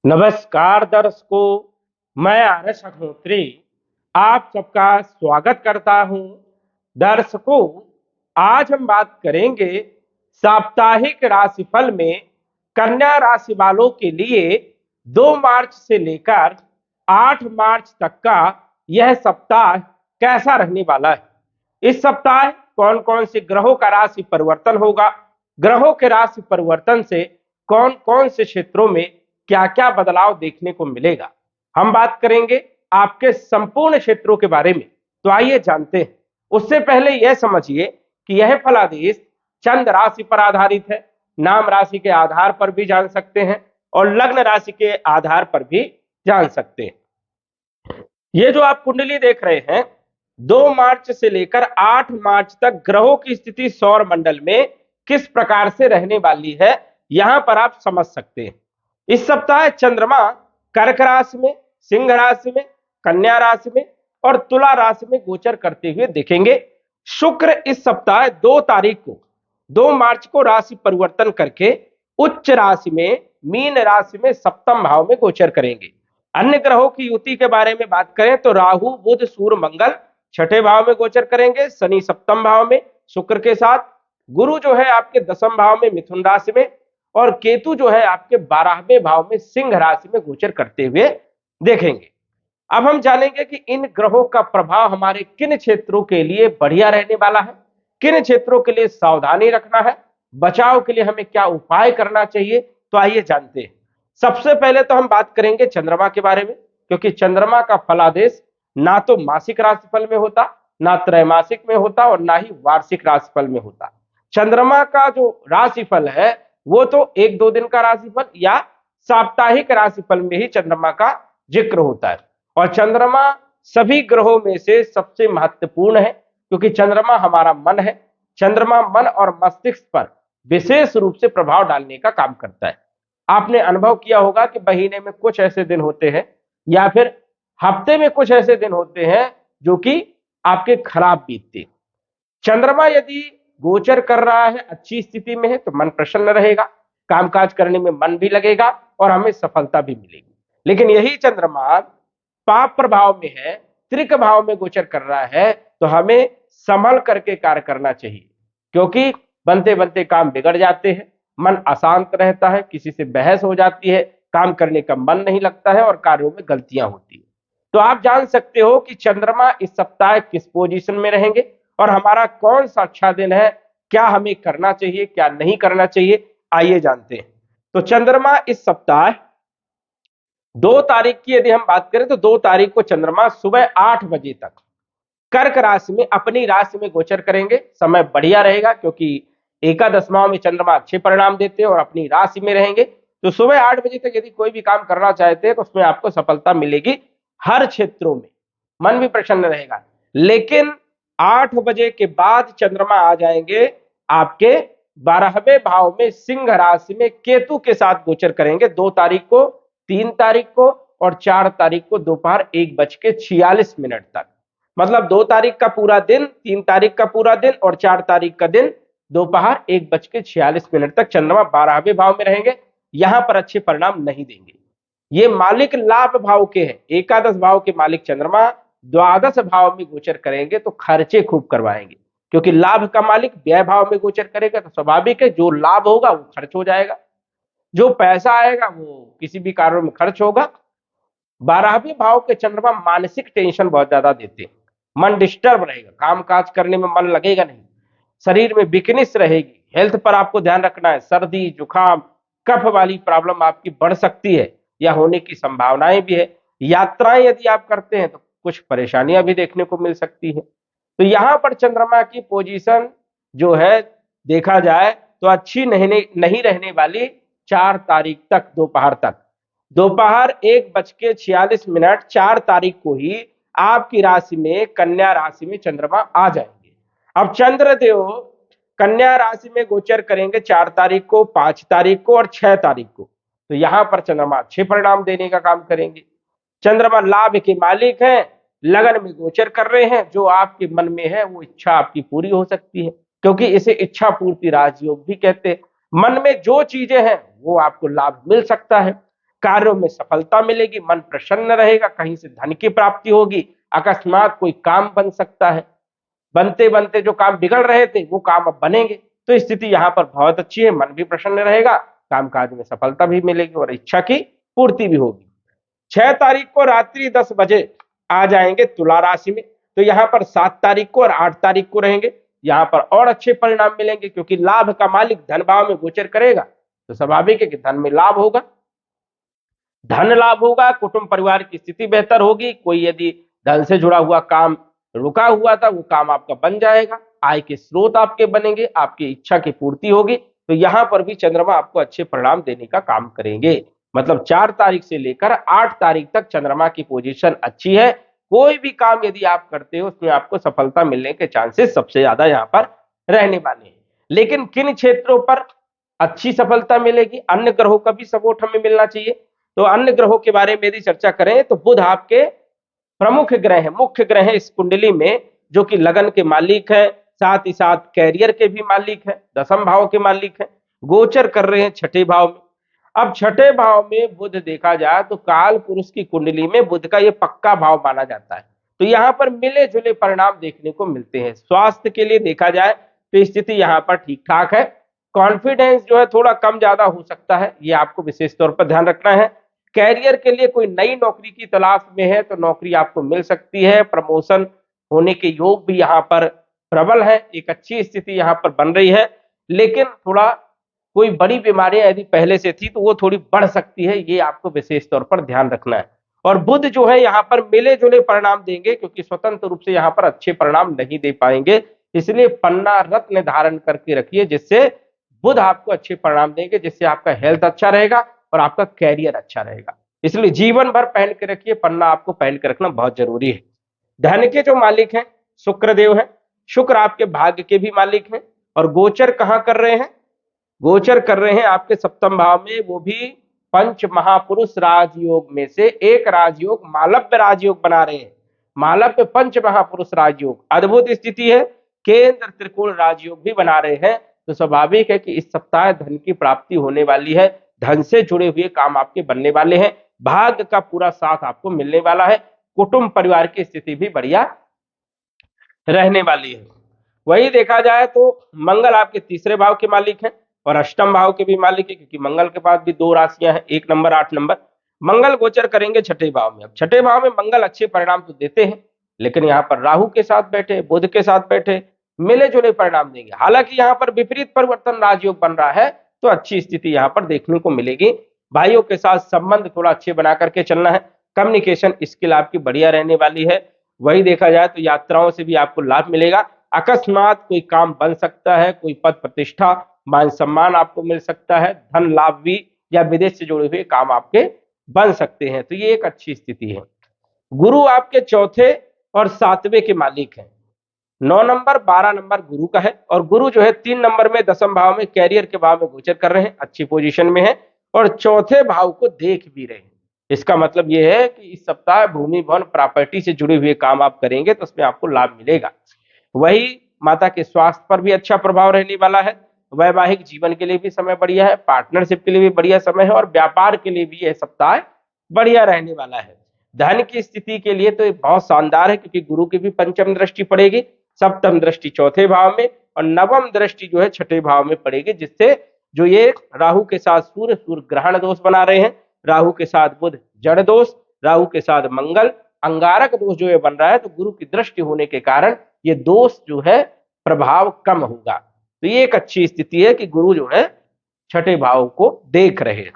नमस्कार दर्शकों, मैं आरएस अग्निहोत्री आप सबका स्वागत करता हूं। दर्शकों, आज हम बात करेंगे साप्ताहिक राशिफल में कन्या राशि वालों के लिए 2 मार्च से लेकर 8 मार्च तक का यह सप्ताह कैसा रहने वाला है। इस सप्ताह कौन कौन से ग्रहों का राशि परिवर्तन होगा, ग्रहों के राशि परिवर्तन से कौन कौन से क्षेत्रों में क्या क्या बदलाव देखने को मिलेगा, हम बात करेंगे आपके संपूर्ण क्षेत्रों के बारे में। तो आइए जानते हैं। उससे पहले यह समझिए कि यह फलादेश चंद्र राशि पर आधारित है। नाम राशि के आधार पर भी जान सकते हैं और लग्न राशि के आधार पर भी जान सकते हैं। ये जो आप कुंडली देख रहे हैं, 2 मार्च से लेकर 8 मार्च तक ग्रहों की स्थिति सौर मंडल में किस प्रकार से रहने वाली है, यहां पर आप समझ सकते हैं। इस सप्ताह चंद्रमा कर्क राशि में, सिंह राशि में, कन्या राशि में और तुला राशि में गोचर करते हुए दिखेंगे। शुक्र इस सप्ताह 2 तारीख को 2 मार्च को राशि परिवर्तन करके उच्च राशि में मीन राशि में सप्तम भाव में गोचर करेंगे। अन्य ग्रहों की युति के बारे में बात करें तो राहु बुध सूर्य मंगल छठे भाव में गोचर करेंगे, शनि सप्तम भाव में शुक्र के साथ, गुरु जो है आपके दसम भाव में मिथुन राशि में और केतु जो है आपके 12वें भाव में सिंह राशि में गोचर करते हुए देखेंगे। अब हम जानेंगे कि इन ग्रहों का प्रभाव हमारे किन क्षेत्रों के लिए बढ़िया रहने वाला है, किन क्षेत्रों के लिए सावधानी रखना है, बचाव के लिए हमें क्या उपाय करना चाहिए। तो आइए जानते हैं। सबसे पहले तो हम बात करेंगे चंद्रमा के बारे में, क्योंकि चंद्रमा का फलादेश ना तो मासिक राशिफल में होता, ना त्रैमासिक में होता और ना ही वार्षिक राशिफल में होता। चंद्रमा का जो राशिफल है वो तो 1-2 दिन का राशिफल या साप्ताहिक राशिफल में ही चंद्रमा का जिक्र होता है। और चंद्रमा सभी ग्रहों में से सबसे महत्वपूर्ण है, क्योंकि चंद्रमा हमारा मन है। चंद्रमा मन और मस्तिष्क पर विशेष रूप से प्रभाव डालने का काम करता है। आपने अनुभव किया होगा कि महीने में कुछ ऐसे दिन होते हैं या फिर हफ्ते में कुछ ऐसे दिन होते हैं जो कि आपके खराब बीतते। चंद्रमा यदि गोचर कर रहा है, अच्छी स्थिति में है, तो मन प्रसन्न रहेगा, कामकाज करने में मन भी लगेगा और हमें सफलता भी मिलेगी। लेकिन यही चंद्रमा पाप प्रभाव में है, त्रिक भाव में गोचर कर रहा है, तो हमें संभल करके कार्य करना चाहिए, क्योंकि बनते बनते काम बिगड़ जाते हैं, मन अशांत रहता है, किसी से बहस हो जाती है, काम करने का मन नहीं लगता है और कार्यों में गलतियां होती है। तो आप जान सकते हो कि चंद्रमा इस सप्ताह किस पोजीशन में रहेंगे और हमारा कौन सा अच्छा दिन है, क्या हमें करना चाहिए, क्या नहीं करना चाहिए, आइए जानते हैं। तो चंद्रमा इस सप्ताह 2 तारीख की यदि हम बात करें तो 2 तारीख को चंद्रमा सुबह 8 बजे तक कर्क राशि में अपनी राशि में गोचर करेंगे। समय बढ़िया रहेगा, क्योंकि एकादश भाव में चंद्रमा अच्छे परिणाम देते हैं और अपनी राशि में रहेंगे। तो सुबह 8 बजे तक यदि कोई भी काम करना चाहते हैं तो उसमें आपको सफलता मिलेगी। हर क्षेत्रों में मन भी प्रसन्न रहेगा। लेकिन 8 बजे के बाद चंद्रमा आ जाएंगे आपके 12वें भाव में सिंह राशि में केतु के साथ गोचर करेंगे। 2 तारीख को, 3 तारीख को और 4 तारीख को दोपहर 1:46 तक। मतलब 2 तारीख का पूरा दिन, 3 तारीख का पूरा दिन और 4 तारीख का दिन दोपहर 1:46 तक चंद्रमा 12वें भाव में रहेंगे। यहां पर अच्छे परिणाम नहीं देंगे। ये मालिक लाभ भाव के हैं। एकादश भाव के मालिक चंद्रमा द्वादश भाव में गोचर करेंगे तो खर्चे खूब करवाएंगे, क्योंकि लाभ का मालिक व्यय भाव में गोचर करेगा तो स्वाभाविक है जो लाभ होगा वो खर्च हो जाएगा, जो पैसा आएगा वो किसी भी कार्य में खर्च होगा। 12वें भाव के चंद्रमा मानसिक टेंशन बहुत ज्यादा देते हैं, मन डिस्टर्ब रहेगा, काम काज करने में मन लगेगा नहीं, शरीर में वीकनेस रहेगी, हेल्थ पर आपको ध्यान रखना है। सर्दी जुकाम कफ वाली प्रॉब्लम आपकी बढ़ सकती है या होने की संभावनाएं भी है। यात्राएं यदि आप करते हैं तो कुछ परेशानियां भी देखने को मिल सकती है। तो यहां पर चंद्रमा की पोजीशन जो है देखा जाए तो अच्छी नहीं रहने वाली। 4 तारीख तक दोपहर तक, दोपहर 1:46 4 तारीख को ही आपकी राशि में कन्या राशि में चंद्रमा आ जाएंगे। अब चंद्रदेव कन्या राशि में गोचर करेंगे 4 तारीख को, 5 तारीख को और 6 तारीख को। तो यहां पर चंद्रमा अच्छे परिणाम देने का काम करेंगे। चंद्रमा लाभ के मालिक हैं, लगन में गोचर कर रहे हैं, जो आपके मन में है वो इच्छा आपकी पूरी हो सकती है, क्योंकि इसे इच्छा पूर्ति राजयोग भी कहते हैं। मन में जो चीजें हैं वो आपको लाभ मिल सकता है। कार्यों में सफलता मिलेगी, मन प्रसन्न रहेगा, कहीं से धन की प्राप्ति होगी, अकस्मात कोई काम बन सकता है, बनते बनते जो काम बिगड़ रहे थे वो काम अब बनेंगे। तो स्थिति यहाँ पर बहुत अच्छी है, मन भी प्रसन्न रहेगा, कामकाज में सफलता भी मिलेगी और इच्छा की पूर्ति भी होगी। 6 तारीख को रात्रि 10 बजे आ जाएंगे तुला राशि में, तो यहाँ पर 7 तारीख को और 8 तारीख को रहेंगे, यहाँ पर और अच्छे परिणाम मिलेंगे, क्योंकि लाभ का मालिक धन भाव में गोचर करेगा, तो स्वाभाविक है कि धन में लाभ होगा, धन लाभ होगा, कुटुंब परिवार की स्थिति बेहतर होगी, कोई यदि धन से जुड़ा हुआ काम रुका हुआ था वो काम आपका बन जाएगा, आय के स्रोत आपके बनेंगे, आपकी इच्छा की पूर्ति होगी। तो यहां पर भी चंद्रमा आपको अच्छे परिणाम देने का काम करेंगे। मतलब 4 तारीख से लेकर 8 तारीख तक चंद्रमा की पोजीशन अच्छी है, कोई भी काम यदि आप करते हो उसमें आपको सफलता मिलने के चांसेस सबसे ज्यादा यहाँ पर रहने वाले हैं। लेकिन किन क्षेत्रों पर अच्छी सफलता मिलेगी, अन्य ग्रहों का भी सपोर्ट हमें मिलना चाहिए। तो अन्य ग्रहों के बारे में यदि चर्चा करें तो बुध आपके प्रमुख ग्रह है, मुख्य ग्रह है इस कुंडली में, जो कि लगन के मालिक है, साथ ही साथ कैरियर के भी मालिक है, दसम भाव के मालिक है, गोचर कर रहे हैं छठे भाव में। अब छठे भाव में बुध देखा जाए तो काल पुरुष की कुंडली में बुध का ये पक्का भाव माना जाता है, तो यहाँ पर मिले जुले परिणाम देखने को मिलते हैं। स्वास्थ्य के लिए देखा जाए तो स्थिति यहाँ पर ठीक ठाक है, कॉन्फिडेंस जो है थोड़ा कम ज्यादा हो सकता है, ये आपको विशेष तौर पर ध्यान रखना है। कैरियर के लिए कोई नई नौकरी की तलाश में है तो नौकरी आपको मिल सकती है, प्रमोशन होने के योग भी यहाँ पर प्रबल है, एक अच्छी स्थिति यहाँ पर बन रही है। लेकिन थोड़ा कोई बड़ी बीमारियां यदि पहले से थी तो वो थोड़ी बढ़ सकती है, ये आपको विशेष तौर पर ध्यान रखना है। और बुध जो है यहाँ पर मिले जुले परिणाम देंगे, क्योंकि स्वतंत्र रूप से यहाँ पर अच्छे परिणाम नहीं दे पाएंगे, इसलिए पन्ना रत्न धारण करके रखिए, जिससे बुध आपको अच्छे परिणाम देंगे, जिससे आपका हेल्थ अच्छा रहेगा और आपका कैरियर अच्छा रहेगा। इसलिए जीवन भर पहन के रखिए, पन्ना आपको पहन के रखना बहुत जरूरी है। धन के जो मालिक हैं शुक्र देव हैं, शुक्र आपके भाग्य के भी मालिक हैं, और गोचर कहां कर रहे हैं, गोचर कर रहे हैं आपके सप्तम भाव में, वो भी पंच महापुरुष राजयोग में से एक राजयोग मालव्य राजयोग बना रहे हैं। मालव्य पंच महापुरुष राजयोग अद्भुत स्थिति है, केंद्र त्रिकोण राजयोग भी बना रहे हैं, तो स्वाभाविक है कि इस सप्ताह धन की प्राप्ति होने वाली है, धन से जुड़े हुए काम आपके बनने वाले हैं, भाग्य का पूरा साथ आपको मिलने वाला है, कुटुंब परिवार की स्थिति भी बढ़िया रहने वाली है। वही देखा जाए तो मंगल आपके तीसरे भाव के मालिक हैं और अष्टम भाव के भी मालिक है, क्योंकि मंगल के पास भी 2 राशियां हैं, 1 नंबर 8 नंबर। मंगल गोचर करेंगे छठे भाव में। अब छठे भाव में मंगल अच्छे परिणाम तो देते हैं, लेकिन यहाँ पर राहु के साथ बैठे, बुध के साथ बैठे, मिले जुले परिणाम देंगे। हालांकि यहाँ पर विपरीत परिवर्तन राजयोग बन रहा है, तो अच्छी स्थिति यहाँ पर देखने को मिलेगी। भाइयों के साथ संबंध थोड़ा अच्छे बना करके चलना है, कम्युनिकेशन स्किल आपकी बढ़िया रहने वाली है। वही देखा जाए तो यात्राओं से भी आपको लाभ मिलेगा, अकस्मात कोई काम बन सकता है, कोई पद प्रतिष्ठा मान सम्मान आपको मिल सकता है, धन लाभ भी या विदेश से जुड़े हुए काम आपके बन सकते हैं, तो ये एक अच्छी स्थिति है। गुरु आपके चौथे और 7वें के मालिक हैं, 9 नंबर 12 नंबर गुरु का है, और गुरु जो है 3 नंबर में दसम भाव में कैरियर के भाव में गोचर कर रहे हैं, अच्छी पोजीशन में है, और चौथे भाव को देख भी रहे हैं। इसका मतलब यह है कि इस सप्ताह भूमि भवन प्रॉपर्टी से जुड़े हुए काम आप करेंगे तो उसमें आपको लाभ मिलेगा। वही माता के स्वास्थ्य पर भी अच्छा प्रभाव रहने वाला है, वैवाहिक जीवन के लिए भी समय बढ़िया है, पार्टनरशिप के लिए भी बढ़िया समय है, और व्यापार के लिए भी यह सप्ताह बढ़िया रहने वाला है। धन की स्थिति के लिए तो ये बहुत शानदार है, क्योंकि गुरु की भी पंचम दृष्टि पड़ेगी, सप्तम दृष्टि चौथे भाव में, और नवम दृष्टि जो है छठे भाव में पड़ेगी, जिससे जो ये राहु के साथ सूर्य ग्रहण दोष बना रहे हैं, राहु के साथ बुध जड़ दोष, राहु के साथ मंगल अंगारक दोष जो है बन रहा है, तो गुरु की दृष्टि होने के कारण ये दोष जो है प्रभाव कम होगा। तो ये एक अच्छी स्थिति है कि गुरु जो है छठे भाव को देख रहे हैं।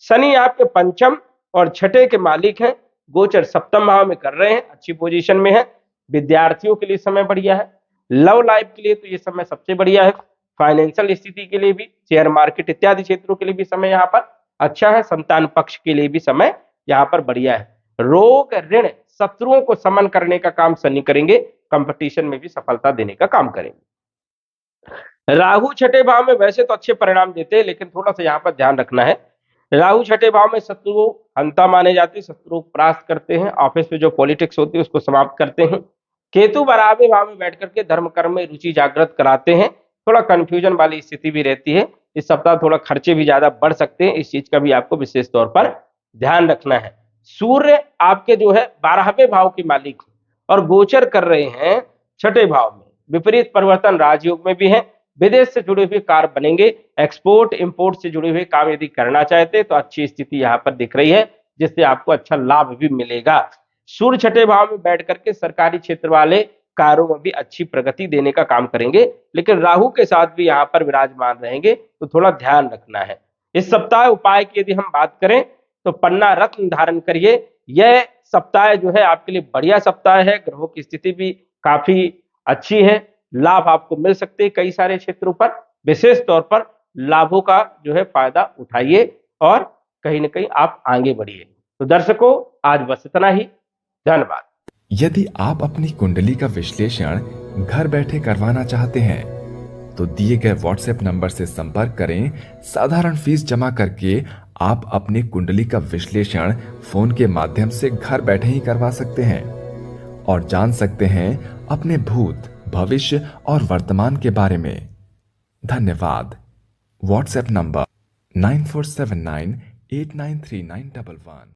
शनि आपके पंचम और छठे के मालिक हैं, गोचर सप्तम भाव में कर रहे हैं, अच्छी पोजीशन में है। विद्यार्थियों के लिए समय बढ़िया है, लव लाइफ के लिए तो ये समय सबसे बढ़िया है, फाइनेंशियल स्थिति के लिए भी, शेयर मार्केट इत्यादि क्षेत्रों के लिए भी समय यहाँ पर अच्छा है, संतान पक्ष के लिए भी समय यहाँ पर बढ़िया है। रोग ऋण शत्रुओं को समन करने का काम शनि करेंगे, कंपटीशन में भी सफलता देने का काम करेंगे। राहु छठे भाव में वैसे तो अच्छे परिणाम देते हैं, लेकिन थोड़ा सा यहाँ पर ध्यान रखना है, राहु छठे भाव में शत्रु हंता माने जाते हैं, शत्रु परास्त करते हैं, ऑफिस में जो पॉलिटिक्स होती है उसको समाप्त करते हैं। केतु बराबर भाव में बैठ करके धर्म कर्म में रुचि जागृत कराते हैं, थोड़ा कंफ्यूजन वाली स्थिति भी रहती है, इस सप्ताह थोड़ा खर्चे भी ज्यादा बढ़ सकते हैं, इस चीज का भी आपको विशेष तौर पर ध्यान रखना है। सूर्य आपके जो है 12वें भाव के मालिक हैं और गोचर कर रहे हैं 6ठे भाव में। विपरीत परिवर्तन राजयोग में भी है। विदेश से जुड़े हुए कार्य बनेंगे। एक्सपोर्ट इंपोर्ट से जुड़े हुए काम यदि करना चाहते तो अच्छी स्थिति यहाँ पर दिख रही है, जिससे आपको अच्छा लाभ भी मिलेगा। सूर्य 6ठे भाव में बैठ करके सरकारी क्षेत्र वाले कार्यों में भी अच्छी प्रगति देने का काम करेंगे, लेकिन राहु के साथ भी यहाँ पर विराजमान रहेंगे, तो थोड़ा ध्यान रखना है। इस सप्ताह उपाय की यदि हम बात करें तो पन्ना रत्न धारण करिए। यह सप्ताह जो है आपके लिए बढ़िया सप्ताह है। ग्रहों की स्थिति भी काफी अच्छी है। लाभ आपको मिल सकते हैं कई सारे क्षेत्रों पर। विशेष तौर पर लाभों का जो है फायदा उठाइए और कहीं ना कहीं आप आगे बढ़िए। तो दर्शकों, आज बस इतना ही। धन्यवाद। यदि आप अपनी कुंडली का विश्लेषण घर बैठे करवाना चाहते हैं तो दिए गए व्हाट्सएप नंबर से संपर्क करें। साधारण फीस जमा करके आप अपनी कुंडली का विश्लेषण फोन के माध्यम से घर बैठे ही करवा सकते हैं और जान सकते हैं अपने भूत, भविष्य और वर्तमान के बारे में। धन्यवाद। WhatsApp number 9479893911।